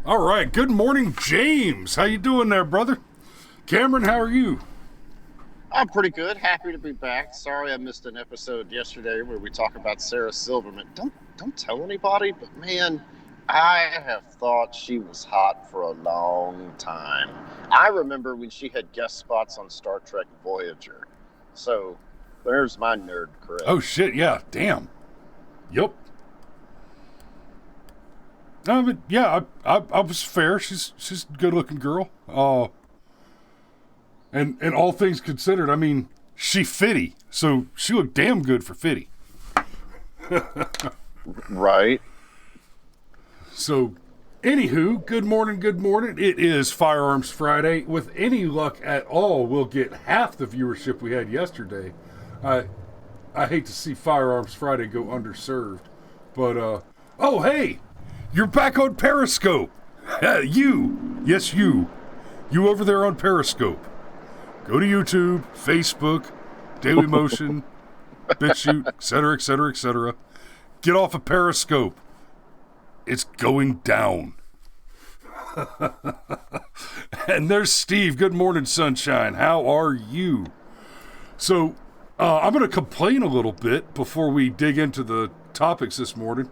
All right. Good morning, James. How you doing there, brother? Cameron, how are you? I'm pretty good. Happy to be back. Sorry I missed an episode yesterday where we talk about Sarah Silverman. Don't tell anybody, but man, I have thought she was hot for a long time. I remember when she had guest spots on Star Trek Voyager. So there's my nerd cred. Oh shit, yeah. Damn. Yep. No, but yeah, I was fair. She's a good looking girl. And all things considered, I mean, she fitty, so she looked damn good for fitty. Right? So, anywho, good morning, good morning. It is Firearms Friday. With any luck at all, we'll get half the viewership we had yesterday. I hate to see Firearms Friday go underserved, but oh hey, you're back on Periscope. You over there on Periscope. Go to YouTube, Facebook, Daily Motion, BitChute, etc., etc., etc. Get off of Periscope. It's going down. And there's Steve. Good morning, sunshine. How are you? So, I'm going to complain a little bit before we dig into the topics this morning.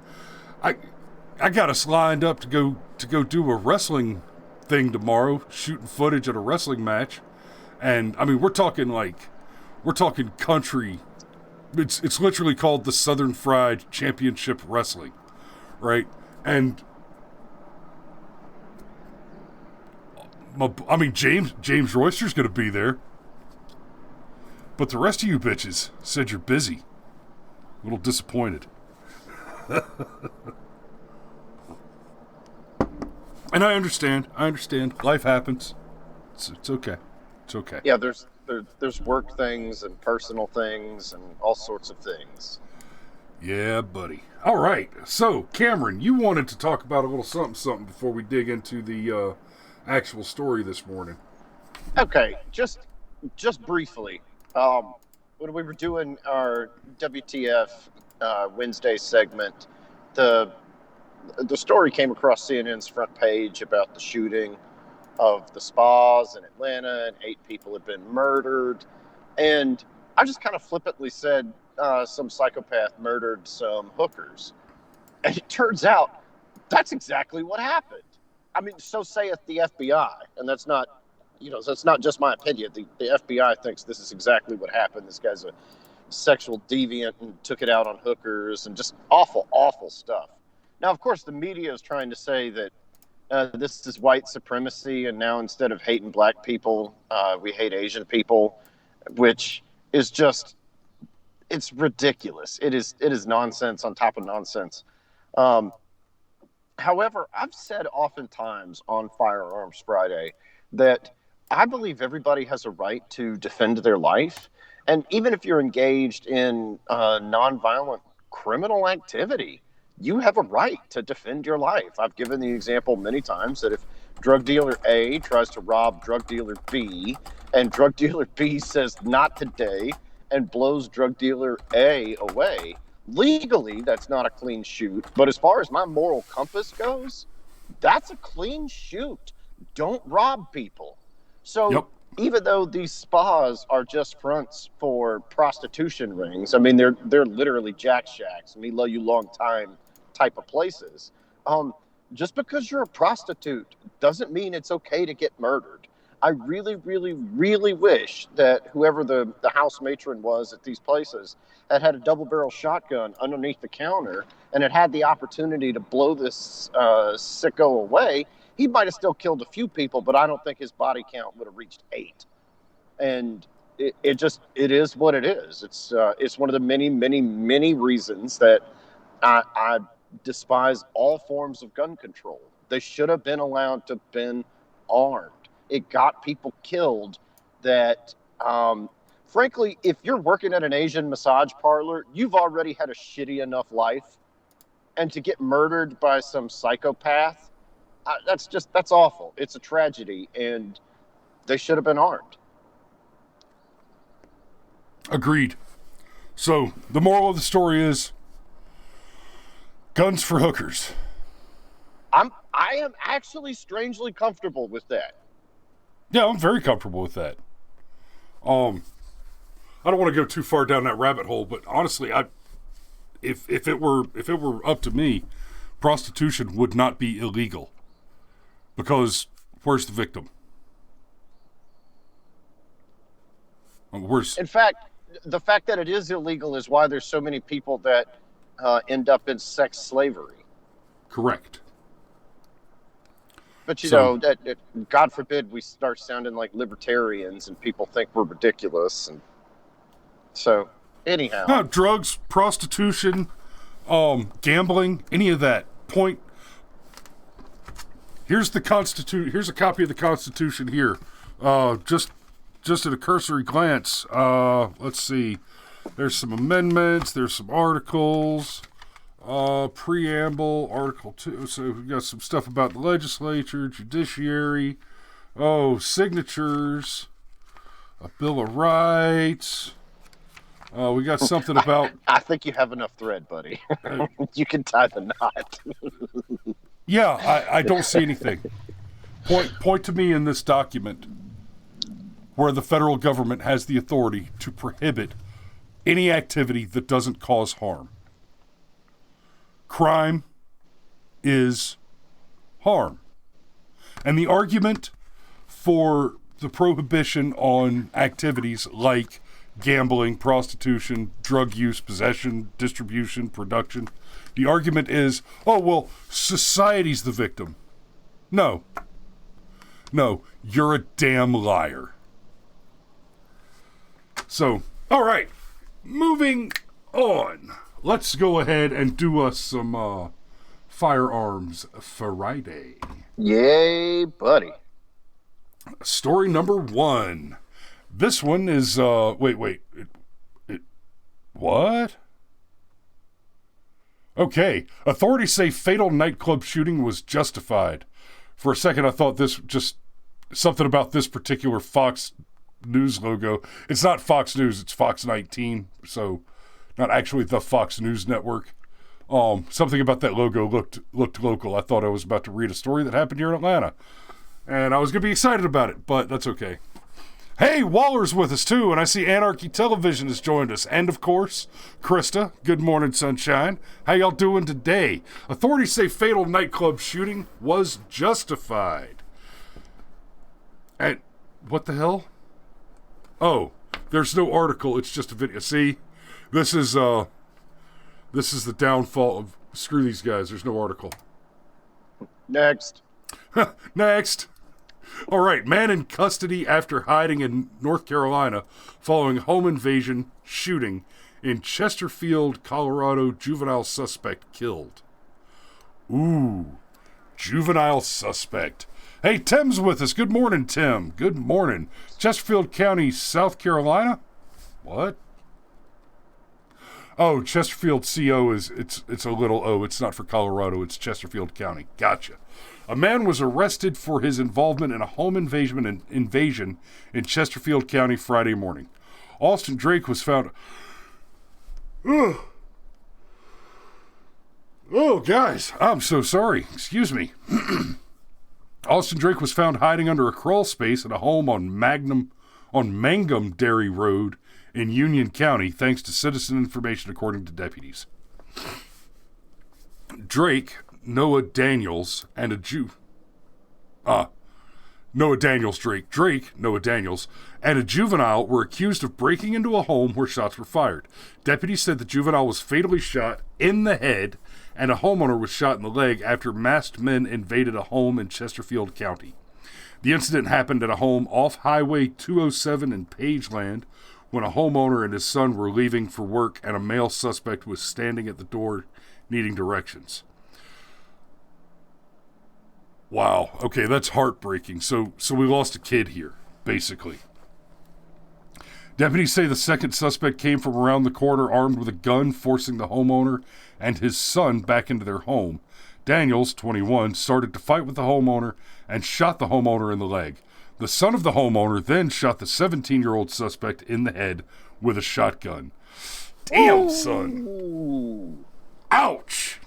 I got us lined up to go do a wrestling thing tomorrow, shooting footage at a wrestling match. And I mean, we're talking country. It's literally called the Southern Fried Championship Wrestling, right? And I mean, James Royster's going to be there, but the rest of you bitches said you're busy. A little disappointed. And I understand. Life happens. It's okay. It's okay. Yeah, there's work things and personal things and all sorts of things. Yeah, buddy. All right. So, Cameron, you wanted to talk about a little something before we dig into the actual story this morning. Okay, just briefly, when we were doing our WTF Wednesday segment, the story came across CNN's front page about the shooting of the spas in Atlanta, and 8 people had been murdered. And I just kind of flippantly said some psychopath murdered some hookers. And it turns out that's exactly what happened. I mean, so saith the FBI. And that's not just my opinion. The FBI thinks this is exactly what happened. This guy's a sexual deviant and took it out on hookers and just awful, awful stuff. Now, of course, the media is trying to say that this is white supremacy, and now instead of hating black people, we hate Asian people, which is just, it's ridiculous. It is nonsense on top of nonsense. However, I've said oftentimes on Firearms Friday that I believe everybody has a right to defend their life. And even if you're engaged in nonviolent criminal activity, you have a right to defend your life. I've given the example many times that if drug dealer A tries to rob drug dealer B, and drug dealer B says not today and blows drug dealer A away, legally that's not a clean shoot. But as far as my moral compass goes, that's a clean shoot. Don't rob people. So Yep. Even though these spas are just fronts for prostitution rings, I mean, they're literally jack shacks, me love you long time type of places. Just because you're a prostitute doesn't mean it's okay to get murdered. I really, really, really wish that whoever the house matron was at these places had a double-barrel shotgun underneath the counter and had the opportunity to blow this sicko away. He might have still killed a few people, but I don't think his body count would have reached 8. And it is what it is. It's one of the many, many, many reasons that I despise all forms of gun control. They should have been allowed to have been armed. It got people killed that, frankly, if you're working at an Asian massage parlor, you've already had a shitty enough life. And to get murdered by some psychopath, that's awful. It's a tragedy, and they should have been armed. Agreed. So, the moral of the story is guns for hookers. I'm I am actually strangely comfortable with that. Yeah, I'm very comfortable with that. I don't want to go too far down that rabbit hole, but honestly, if it were up to me, prostitution would not be illegal. Because where's the victim? In fact, the fact that it is illegal is why there's so many people that end up in sex slavery. Correct. But, you know, God forbid we start sounding like libertarians and people think we're ridiculous. And so, anyhow. Drugs, prostitution, gambling, any of that. Here's a copy of the Constitution here. Just at a cursory glance, let's see. There's some amendments. There's some articles. Preamble, Article 2. So we've got some stuff about the legislature, judiciary. Signatures. A Bill of Rights. We got something about... I think you have enough thread, buddy. You can tie the knot. Yeah, I don't see anything. Point to me in this document where the federal government has the authority to prohibit any activity that doesn't cause harm. Crime is harm. And the argument for the prohibition on activities like gambling, prostitution, drug use, possession, distribution, production, the argument is, society's the victim. No, you're a damn liar. So, all right, moving on. Let's go ahead and do us some Firearms Friday. Yay, buddy. Story number 1. This one is, what? Okay. Authorities say fatal nightclub shooting was justified. For a second, I thought this just something about this particular Fox News logo. It's not Fox News, it's Fox 19, so not actually the Fox News Network. Something about that logo looked local. I thought I was about to read a story that happened here in Atlanta. And I was going to be excited about it, but that's okay. Hey, Waller's with us too, and I see Anarchy Television has joined us. And of course, Krista. Good morning, sunshine. How y'all doing today? Authorities say fatal nightclub shooting was justified. And what the hell? Oh, there's no article. It's just a video. See, this is the downfall of screw these guys. There's no article. Next. Next. All right, man in custody after hiding in North Carolina following home invasion shooting in Chesterfield, Colorado. Juvenile suspect killed. Ooh, juvenile suspect. Hey, Tim's with us. Good morning, Tim. Good morning. Chesterfield County, South Carolina? What? Oh, Chesterfield CO it's a little O. It's not for Colorado. It's Chesterfield County. Gotcha. A man was arrested for his involvement in a home invasion in Chesterfield County Friday morning. Austin Drake was found... Oh, guys, I'm so sorry. Excuse me. Austin Drake was found hiding under a crawl space in a home on Mangum Dairy Road in Union County, thanks to citizen information, according to deputies. Drake, Noah Daniels, and a juvenile were accused of breaking into a home where shots were fired. Deputies said the juvenile was fatally shot in the head and a homeowner was shot in the leg after masked men invaded a home in Chesterfield County. The incident happened at a home off Highway 207 in Pageland when a homeowner and his son were leaving for work and a male suspect was standing at the door needing directions. Wow. Okay, that's heartbreaking. So we lost a kid here, basically. Deputies say the second suspect came from around the corner armed with a gun, forcing the homeowner and his son back into their home. Daniels, 21, started to fight with the homeowner and shot the homeowner in the leg. The son of the homeowner then shot the 17-year-old suspect in the head with a shotgun. Damn, son. Ouch.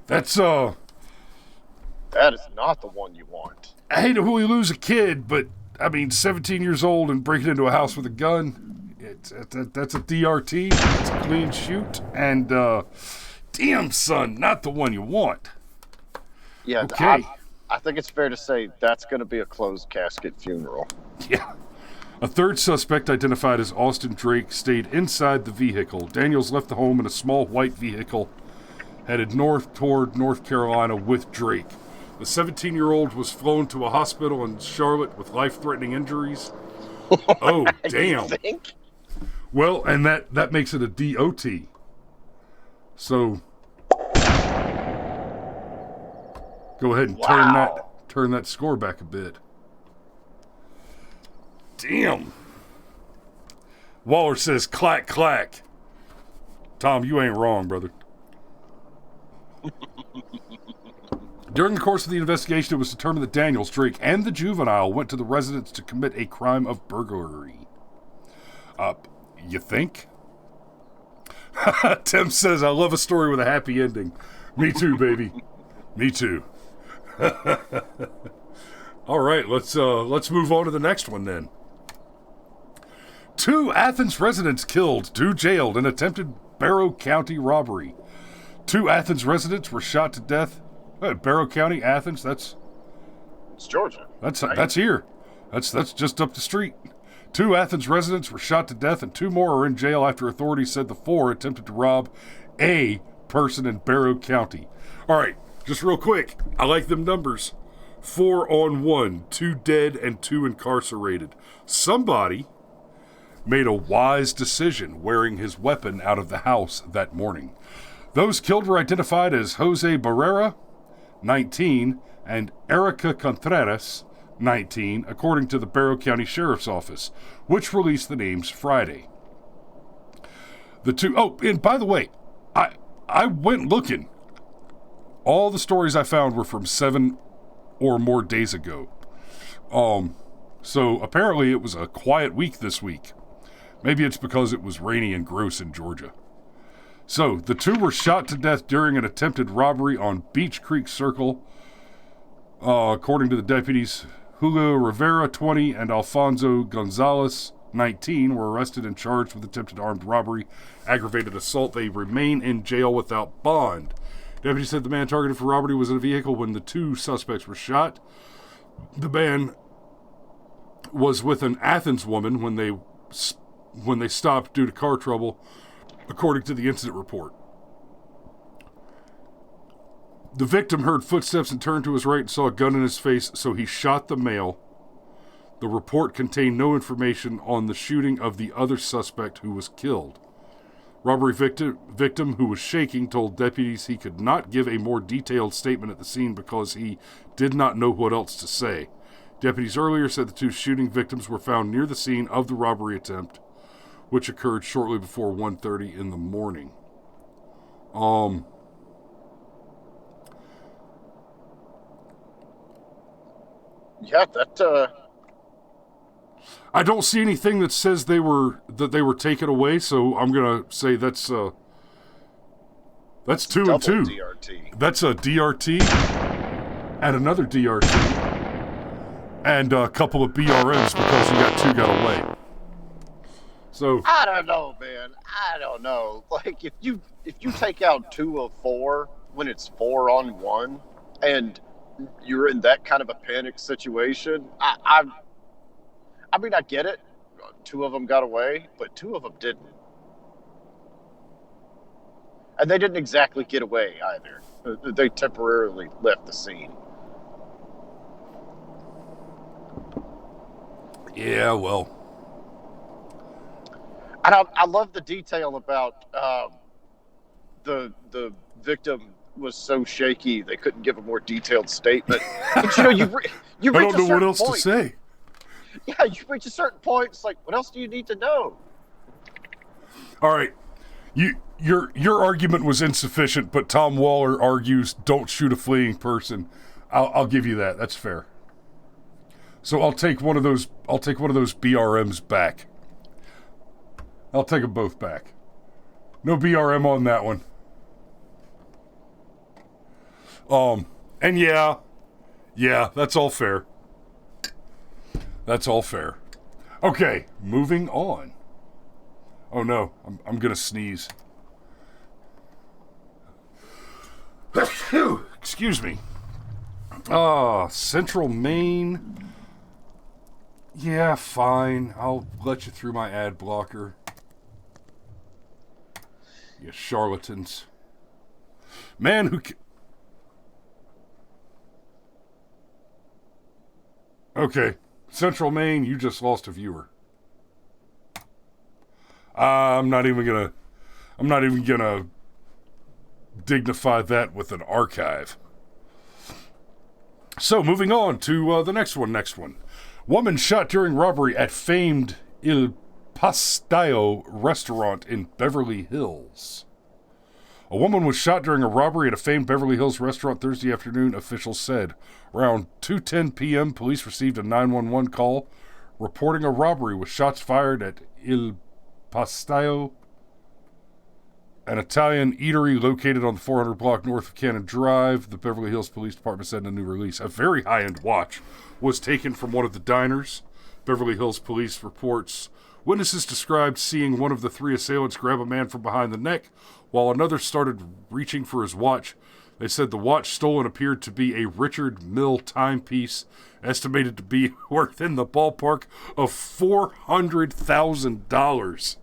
That's, That is not the one you want. I hate to really lose a kid, but, 17 years old and breaking into a house with a gun, that's a DRT. That's a clean shoot. And, damn, son, not the one you want. Yeah, okay. I think it's fair to say that's going to be a closed casket funeral. Yeah. A third suspect, identified as Austin Drake, stayed inside the vehicle. Daniels left the home in a small white vehicle, headed north toward North Carolina with Drake. The 17-year-old was flown to a hospital in Charlotte with life-threatening injuries. Oh, damn. You think? Well, and that makes it a DOT. So, go ahead and turn that score back a bit. Damn. Waller says, clack, clack. Tom, you ain't wrong, brother. During the course of the investigation, it was determined that Daniels, Drake, and the juvenile went to the residence to commit a crime of burglary. You think? Tim says, I love a story with a happy ending. Me too, baby. Me too. All right, let's move on to the next one then. 2 Athens residents killed, 2 jailed in attempted Barrow County robbery. 2 Athens residents were shot to death. Barrow County, Athens, it's Georgia. That's here. That's just up the street. 2 Athens residents were shot to death and 2 more are in jail after authorities said the 4 attempted to rob a person in Barrow County. All right, just real quick. I like them numbers. 4 on 1, 2 dead and 2 incarcerated. Somebody made a wise decision wearing his weapon out of the house that morning. Those killed were identified as Jose Barrera, 19, and Erica Contreras, 19, according to the Barrow County Sheriff's Office, which released the names Friday. The 2, and by the way, I went looking. All the stories I found were from 7 or more days ago. So apparently it was a quiet week this week. Maybe it's because it was rainy and gross in Georgia. So, the 2 were shot to death during an attempted robbery on Beach Creek Circle. According to the deputies, Julio Rivera, 20, and Alfonso Gonzalez, 19, were arrested and charged with attempted armed robbery, aggravated assault. They remain in jail without bond. Deputies said the man targeted for robbery was in a vehicle when the 2 suspects were shot. The man was with an Athens woman when they stopped due to car trouble, according to the incident report. The victim heard footsteps and turned to his right and saw a gun in his face, so he shot the male. The report contained no information on the shooting of the other suspect who was killed. Robbery victim who was shaking told deputies he could not give a more detailed statement at the scene because he did not know what else to say. Deputies earlier said the 2 shooting victims were found near the scene of the robbery attempt, which occurred shortly before 1:30 in the morning. Yeah, that. I don't see anything that says they were taken away, so I'm gonna say that's 2 and 2. DRT. That's a DRT and another DRT and a couple of BRMs because 2 got away. So I don't know, man. I don't know. Like if you take out 2 of 4 when it's 4 on 1, and you're in that kind of a panic situation, I mean, I get it. 2 of them got away, but 2 of them didn't, and they didn't exactly get away either. They temporarily left the scene. yeah, well. And I love the detail about the victim was so shaky they couldn't give a more detailed statement. But, you reach I don't know what else point. to say. Yeah, you reach a certain point. It's like, what else do you need to know? All right, your argument was insufficient, but Tom Waller argues don't shoot a fleeing person. I'll give you that. That's fair. So I'll take one of those BRMs back. I'll take them both back. No BRM on that one. And yeah, that's all fair. That's all fair. Okay, moving on. Oh no, I'm gonna sneeze. Excuse me. Central Maine. Yeah, fine. I'll let you through my ad blocker. You charlatans. Man who... Okay, Central Maine, you just lost a viewer. I'm not even gonna dignify that with an archive. So, moving on to the next one. Woman shot during robbery at famed Il Pastillo restaurant in Beverly Hills. A woman was shot during a robbery at a famed Beverly Hills restaurant Thursday afternoon, officials said. Around 2:10 p.m., police received a 911 call reporting a robbery with shots fired at Il Pastillo, an Italian eatery located on the 400 block north of Cannon Drive. The Beverly Hills Police Department said in a new release. A very high-end watch was taken from one of the diners. Beverly Hills Police reports witnesses described seeing one of the three assailants grab a man from behind the neck while another started reaching for his watch. They said the watch stolen appeared to be a Richard Mille timepiece, estimated to be worth in the ballpark of $400,000.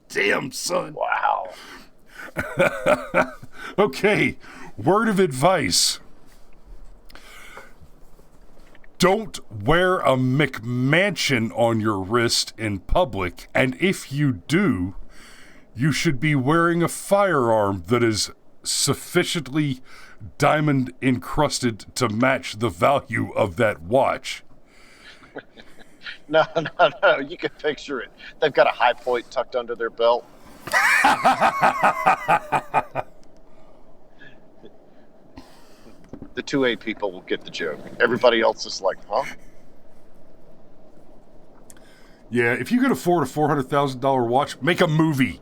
Damn, son. Wow. Okay, word of advice. Don't wear a McMansion on your wrist in public, and if you do, you should be wearing a firearm that is sufficiently diamond encrusted to match the value of that watch. No. You can picture it. They've got a high point tucked under their belt. The 2A people will get the joke. Everybody else is like, huh? Yeah, if you could afford a $400,000 watch, make a movie.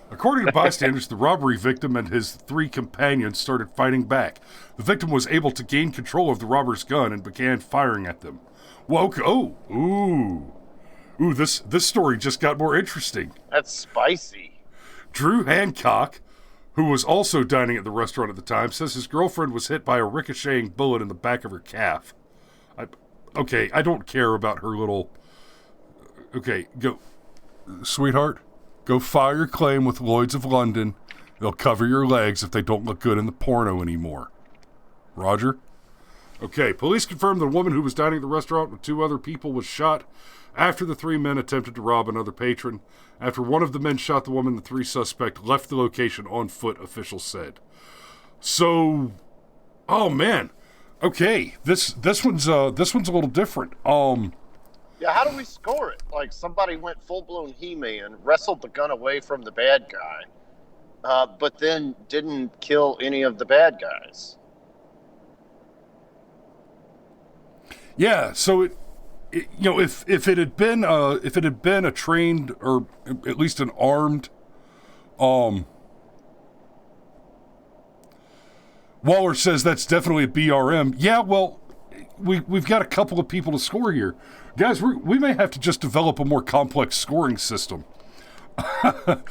According to bystanders, the robbery victim and his three companions started fighting back. The victim was able to gain control of the robber's gun and began firing at them. This story just got more interesting. That's spicy. Drew Hancock, who was also dining at the restaurant at the time, says his girlfriend was hit by a ricocheting bullet in the back of her calf. I don't care about her little... Okay, go... Sweetheart, go file your claim with Lloyd's of London. They'll cover your legs if they don't look good in the porno anymore. Roger? Okay, police confirmed the woman who was dining at the restaurant with two other people was shot after the three men attempted to rob another patron. After one of the men shot the woman, the three suspects left the location on foot, officials said. So, oh man, okay, this one's a little different. Yeah, how do we score it? Like somebody went full-blown He-Man, wrestled the gun away from the bad guy, but then didn't kill any of the bad guys. Yeah, so if it had been a trained or at least an armed, Waller says that's definitely a BRM. Yeah, well, we've got a couple of people to score here, guys. We may have to just develop a more complex scoring system. I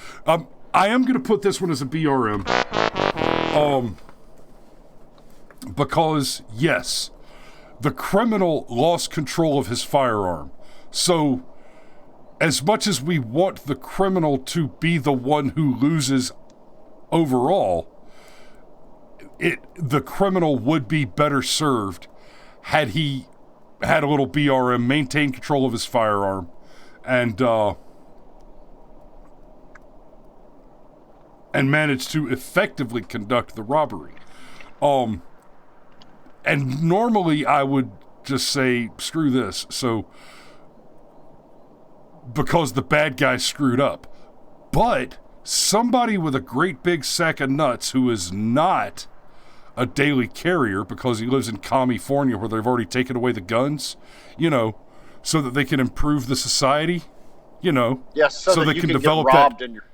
am going to put this one as a BRM, because yes. The criminal lost control of his firearm. So, as much as we want the criminal to be the one who loses overall, the criminal would be better served had he had a little BRM, maintained control of his firearm, and managed to effectively conduct the robbery. And normally I would just say, screw this. So, because the bad guy screwed up. But somebody with a great big sack of nuts who is not a daily carrier because he lives in California where they've already taken away the guns, so that they can improve the society, Yes, so that they you can can develop get robbed that, in your...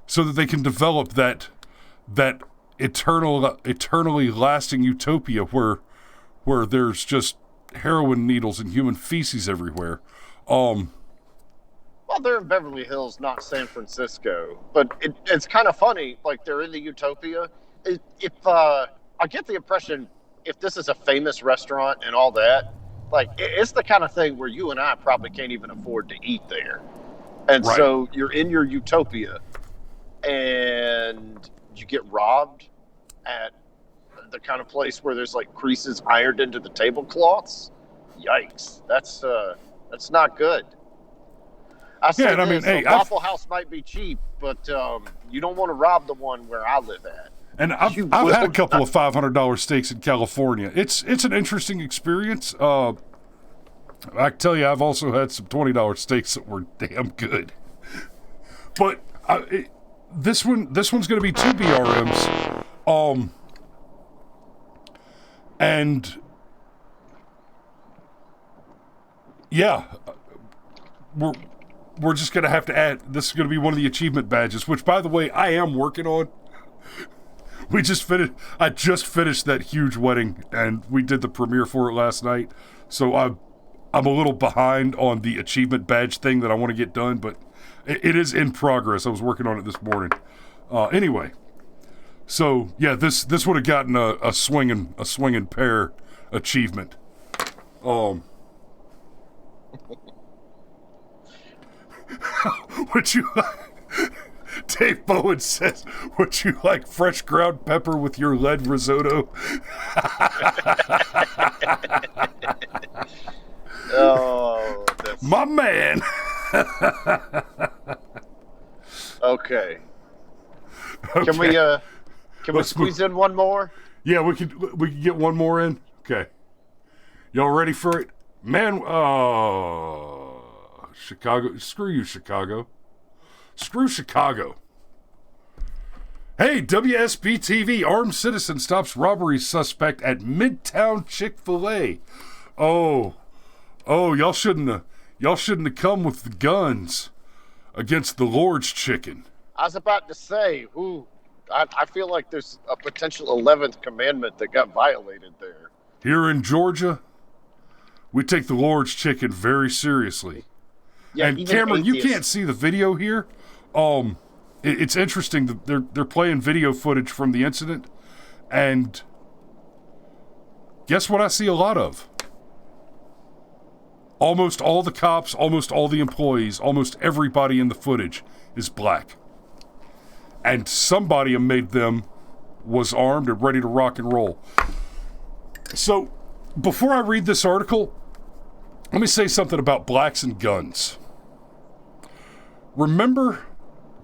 so that they can develop that eternally lasting utopia where there's just heroin needles and human feces everywhere. Well, they're in Beverly Hills, not San Francisco. But it's kind of funny. Like, they're in the utopia. If I get the impression, if this is a famous restaurant and all that, like, it's the kind of thing where you and I probably can't even afford to eat there. And Right. so you're in your utopia, and you get robbed at the kind of place where there's like creases ironed into the tablecloths. Yikes! That's not good. I say and I mean, this, hey, a Waffle House might be cheap, but you don't want to rob the one where I live at. And I've had a couple of $500 steaks in California. It's an interesting experience. I can tell you, I've also had some $20 steaks that were damn good. But this one's going to be 2 BRMs. And yeah, we're just going to have to add, this is going to be one of the achievement badges, which, by the way, I am working on. I just finished that huge wedding, and we did the premiere for it last night. So I'm a little behind on the achievement badge thing that I want to get done, but it is in progress. I was working on it this morning. Anyway, so yeah, this would have gotten a swinging pair achievement. Would you? Dave Bowen says, "Would you like fresh ground pepper with your lead risotto?" Oh, that's... My man. Okay. Can we squeeze in one more? Yeah, we could get one more in. Okay. Y'all ready for it? Man, Chicago. Screw you, Chicago. Screw Chicago. Hey, WSB-TV. Armed citizen stops robbery suspect at Midtown Chick-fil-A. Oh, y'all shouldn't have come with the guns against the Lord's chicken. I was about to say, I feel like there's a potential 11th commandment that got violated there. Here in Georgia, we take the Lord's chicken very seriously. Yeah, and Cameron, you can't see the video here. It's interesting that they're playing video footage from the incident, and guess what I see a lot of? Almost all the cops, almost all the employees, almost everybody in the footage is black. And somebody made them was armed and ready to rock and roll. So, before I read this article, let me say something about blacks and guns. Remember,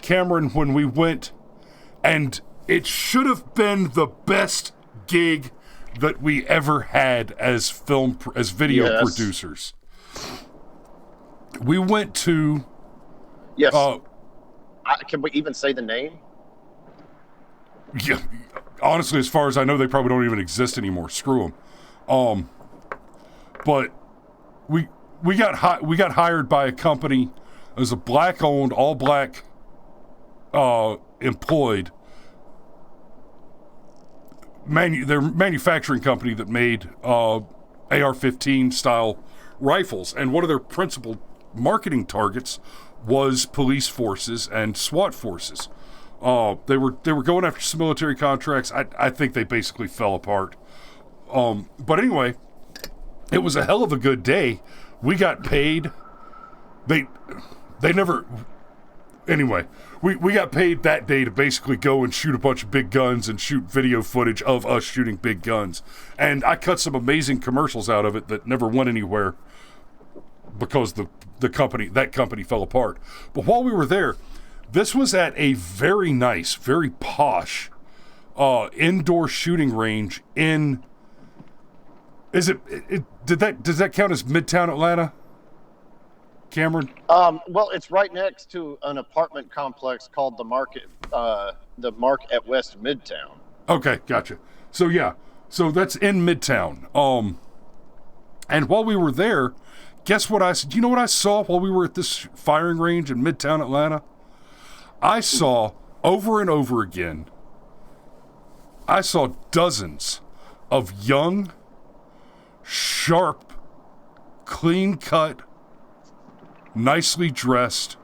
Cameron, when we went, and it should have been the best gig that we ever had as video producers. We went to... Yes. Can we even say the name? Yeah, honestly, as far as I know, they probably don't even exist anymore. Screw them. But we got hired by a company as a black-owned, all-black employed their manufacturing company that made AR-15 style rifles, and one of their principal marketing targets was police forces and SWAT forces. They were going after some military contracts. I think they basically fell apart. But anyway, it was a hell of a good day. We got paid. They never. Anyway, we got paid that day to basically go and shoot a bunch of big guns and shoot video footage of us shooting big guns. And I cut some amazing commercials out of it that never went anywhere because that company fell apart. But while we were there, this was at a very nice, very posh indoor shooting range in. Does that count as Midtown Atlanta, Cameron? Well, it's right next to an apartment complex called the Mark at West Midtown. Okay, gotcha. So yeah, so that's in Midtown. And while we were there, guess what do you know what I saw while we were at this firing range in Midtown Atlanta? I saw over and over again I saw dozens of young, sharp, clean-cut, nicely dressed,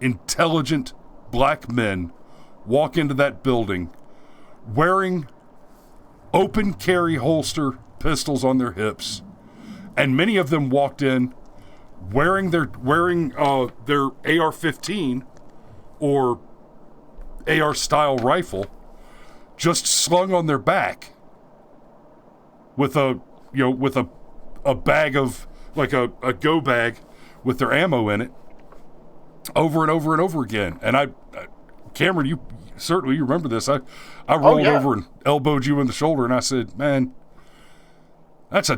intelligent black men walk into that building wearing open carry holster pistols on their hips, and many of them walked in wearing their AR-15 or AR style rifle just slung on their back with a bag of, like a go bag with their ammo in it, over and over and over again. And Cameron, you remember this. I rolled over and elbowed you in the shoulder, and I said, man, that's a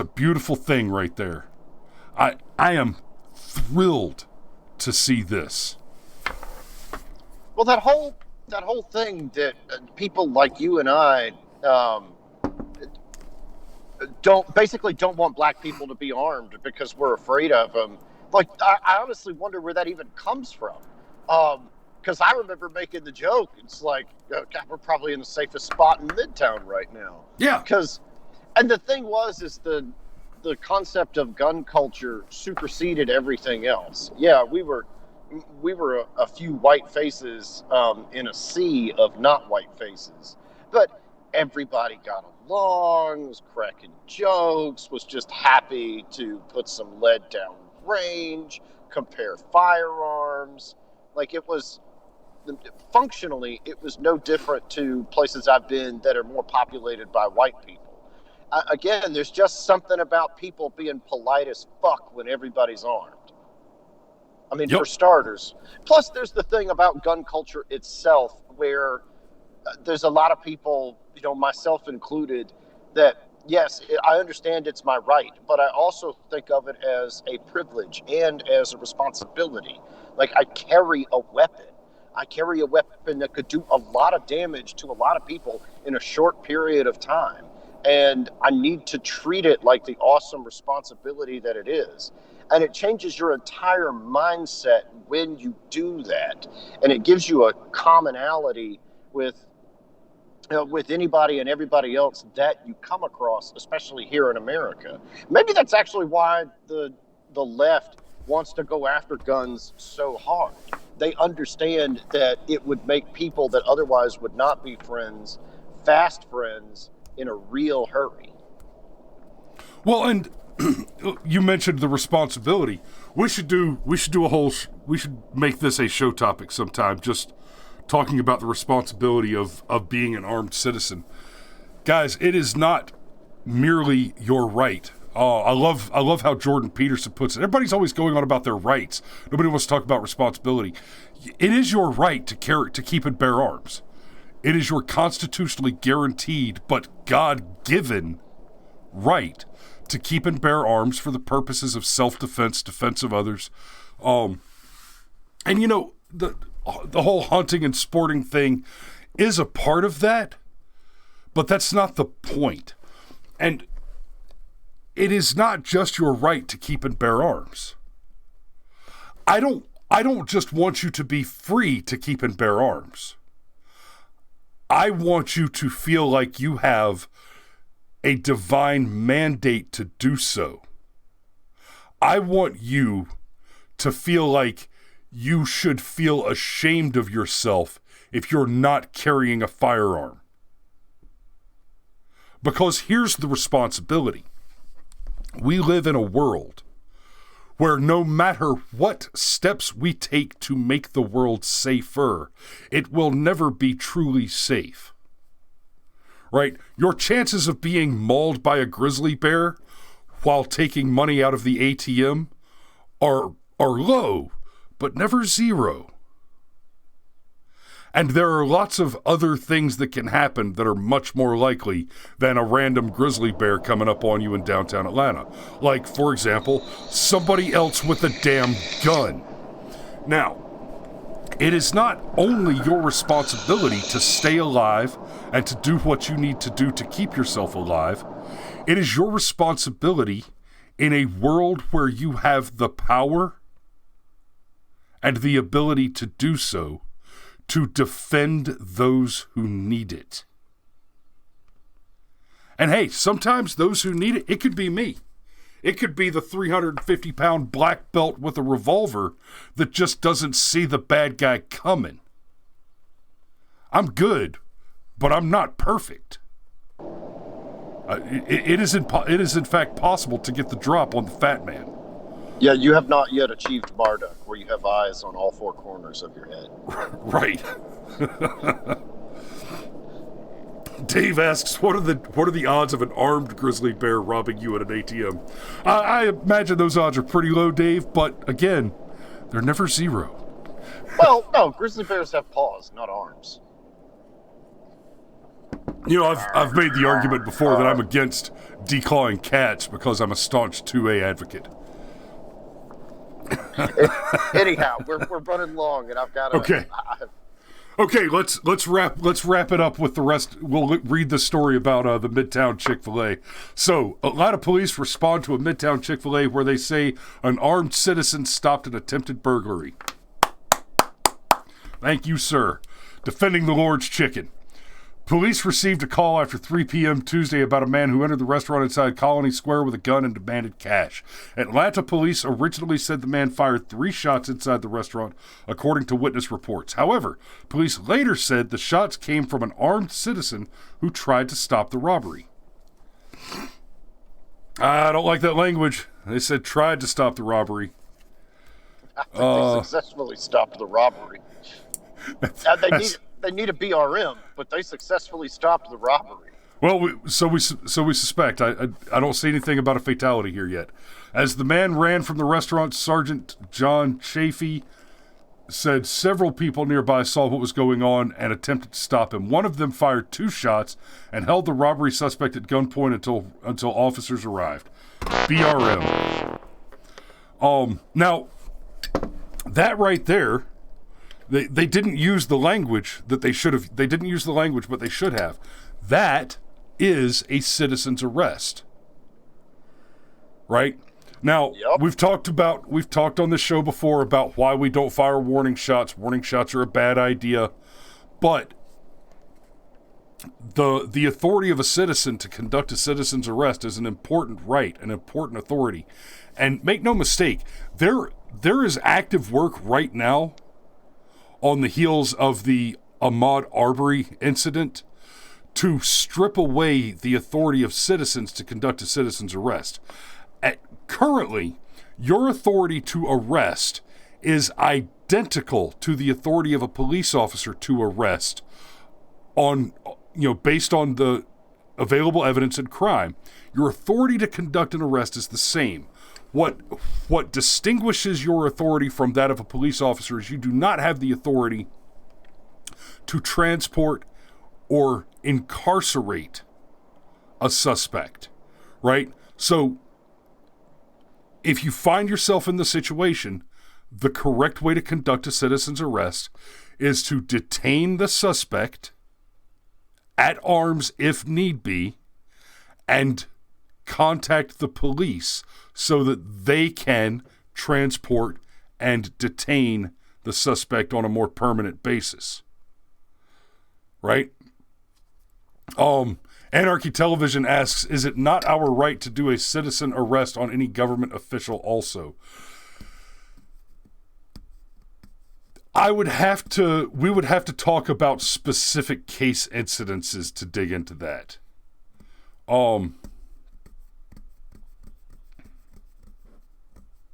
beautiful thing right there. I am thrilled to see this. Well, that whole thing that people like you and I don't want black people to be armed because we're afraid of them. Like, I honestly wonder where that even comes from. Because I remember making the joke. It's like, God, we're probably in the safest spot in Midtown right now. Yeah. And the thing is the concept of gun culture superseded everything else. Yeah, we were a few white faces in a sea of not white faces, but everybody got along, was cracking jokes, was just happy to put some lead down range, compare firearms. Like, it was functionally, it was no different to places I've been that are more populated by white people. Again, there's just something about people being polite as fuck when everybody's armed. I mean, for starters. Plus, there's the thing about gun culture itself where there's a lot of people, myself included, that, yes, I understand it's my right, but I also think of it as a privilege and as a responsibility. Like, I carry a weapon. I carry a weapon that could do a lot of damage to a lot of people in a short period of time. And I need to treat it like the awesome responsibility that it is. And it changes your entire mindset when you do that. And it gives you a commonality with anybody and everybody else that you come across, especially here in America. Maybe that's actually why the left wants to go after guns so hard. They understand that it would make people that otherwise would not be friends, fast friends, in a real hurry. Well, and you mentioned the responsibility. We should make this a show topic sometime, just talking about the responsibility of being an armed citizen. Guys, it is not merely your right. I love how Jordan Peterson puts it. Everybody's always going on about their rights. Nobody wants to talk about responsibility. It is your right to keep and bear arms. It is your constitutionally guaranteed but God-given right to keep and bear arms for the purposes of self-defense, defense of others. And the whole hunting and sporting thing is a part of that, but that's not the point. And it is not just your right to keep and bear arms. I don't just want you to be free to keep and bear arms. I want you to feel like you have a divine mandate to do so. I want you to feel like you should feel ashamed of yourself if you're not carrying a firearm. Because here's the responsibility. We live in a world where no matter what steps we take to make the world safer, it will never be truly safe. Right? Your chances of being mauled by a grizzly bear while taking money out of the ATM are low, but never zero. And there are lots of other things that can happen that are much more likely than a random grizzly bear coming up on you in downtown Atlanta. Like, for example, somebody else with a damn gun. Now, it is not only your responsibility to stay alive and to do what you need to do to keep yourself alive. It is your responsibility in a world where you have the power and the ability to do so, to defend those who need it. And hey, sometimes those who need it, it could be me. It could be the 350-pound black belt with a revolver that just doesn't see the bad guy coming. I'm good, but I'm not perfect. It is in fact possible to get the drop on the fat man. Yeah, you have not yet achieved Marduk, where you have eyes on all four corners of your head. Right. Dave asks, what are the odds of an armed grizzly bear robbing you at an ATM? I imagine those odds are pretty low, Dave, but again, they're never zero. Well, no, grizzly bears have paws, not arms. You know, I've made the argument before that I'm against declawing cats because I'm a staunch 2A advocate. Anyhow, we're running long, and I've got to. Okay. Okay, let's wrap it up with the rest. We'll read the story about the Midtown Chick-fil-A. So, a lot of police respond to a Midtown Chick-fil-A where they say an armed citizen stopped an attempted burglary. Thank you, sir. Defending the Lord's chicken. Police received a call after 3 p.m. Tuesday about a man who entered the restaurant inside Colony Square with a gun and demanded cash. Atlanta police originally said the man fired 3 shots inside the restaurant, according to witness reports. However, police later said the shots came from an armed citizen who tried to stop the robbery. I don't like that language. They said tried to stop the robbery. I think they successfully stopped the robbery. They need a BRM, but they successfully stopped the robbery. Well, we suspect. I don't see anything about a fatality here yet. As the man ran from the restaurant, Sergeant John Chafee said several people nearby saw what was going on and attempted to stop him. One of them fired 2 shots and held the robbery suspect at gunpoint until officers arrived. BRM. Now, that right there. They didn't use the language that they should have. They didn't use the language, but they should have. That is a citizen's arrest. Right? Now, Yep. we've talked on this show before about why we don't fire warning shots. Warning shots are a bad idea. But the authority of a citizen to conduct a citizen's arrest is an important right, an important authority. And make no mistake, there is active work right now on the heels of the Ahmaud Arbery incident to strip away the authority of citizens to conduct a citizen's arrest. Currently, your authority to arrest is identical to the authority of a police officer to arrest based on the available evidence and crime. Your authority to conduct an arrest is the same. What distinguishes your authority from that of a police officer is you do not have the authority to transport or incarcerate a suspect, right? So if you find yourself in the situation, the correct way to conduct a citizen's arrest is to detain the suspect at arms if need be and contact the police so that they can transport and detain the suspect on a more permanent basis. Right? Anarchy Television asks, is it not our right to do a citizen arrest on any government official also? We would have to talk about specific case incidences to dig into that.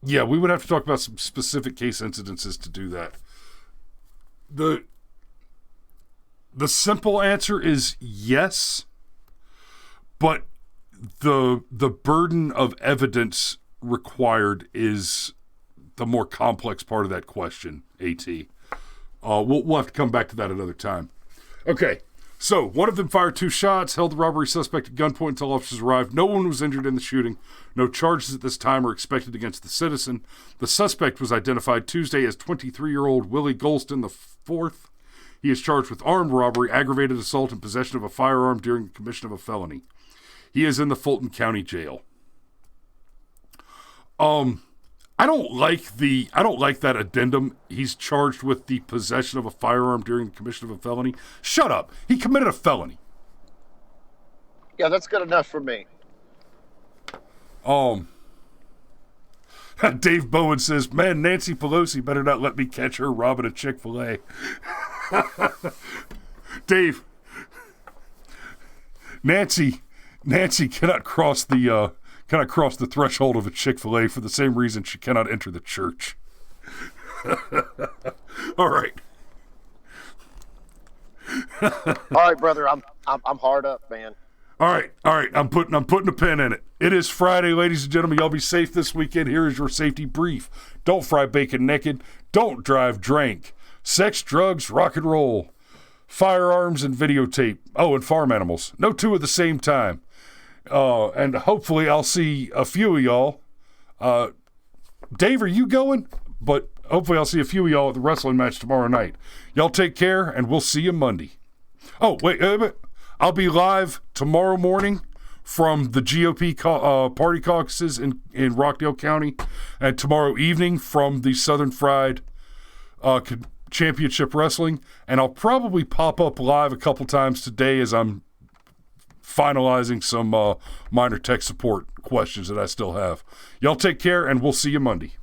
Yeah, we would have to talk about some specific case incidences to do that. The simple answer is yes, but the burden of evidence required is the more complex part of that question, AT. We'll have to come back to that another time. Okay, so one of them fired 2 shots, held the robbery suspect at gunpoint until officers arrived. No one was injured in the shooting. No charges at this time are expected against the citizen. The suspect was identified Tuesday as 23-year-old Willie Golston IV. He is charged with armed robbery, aggravated assault, and possession of a firearm during the commission of a felony. He is in the Fulton County Jail. I don't like that addendum. He's charged with the possession of a firearm during the commission of a felony. Shut up. He committed a felony. Yeah, that's good enough for me. Dave Bowen says, man, Nancy Pelosi better not let me catch her robbing a Chick-fil-A. Dave, Nancy cannot cross the threshold of a Chick-fil-A for the same reason she cannot enter the church. All right. All right, brother. I'm hard up, man. All right. I'm putting a pin in it. It is Friday, ladies and gentlemen. Y'all be safe this weekend. Here is your safety brief. Don't fry bacon naked. Don't drive drank. Sex, drugs, rock and roll. Firearms and videotape. Oh, and farm animals. No two at the same time. And hopefully I'll see a few of y'all. Dave, are you going? But hopefully I'll see a few of y'all at the wrestling match tomorrow night. Y'all take care, and we'll see you Monday. Oh, wait. I'll be live tomorrow morning from the GOP party caucuses in Rockdale County, and tomorrow evening from the Southern Fried Championship Wrestling. And I'll probably pop up live a couple times today as I'm finalizing some minor tech support questions that I still have. Y'all take care, and we'll see you Monday.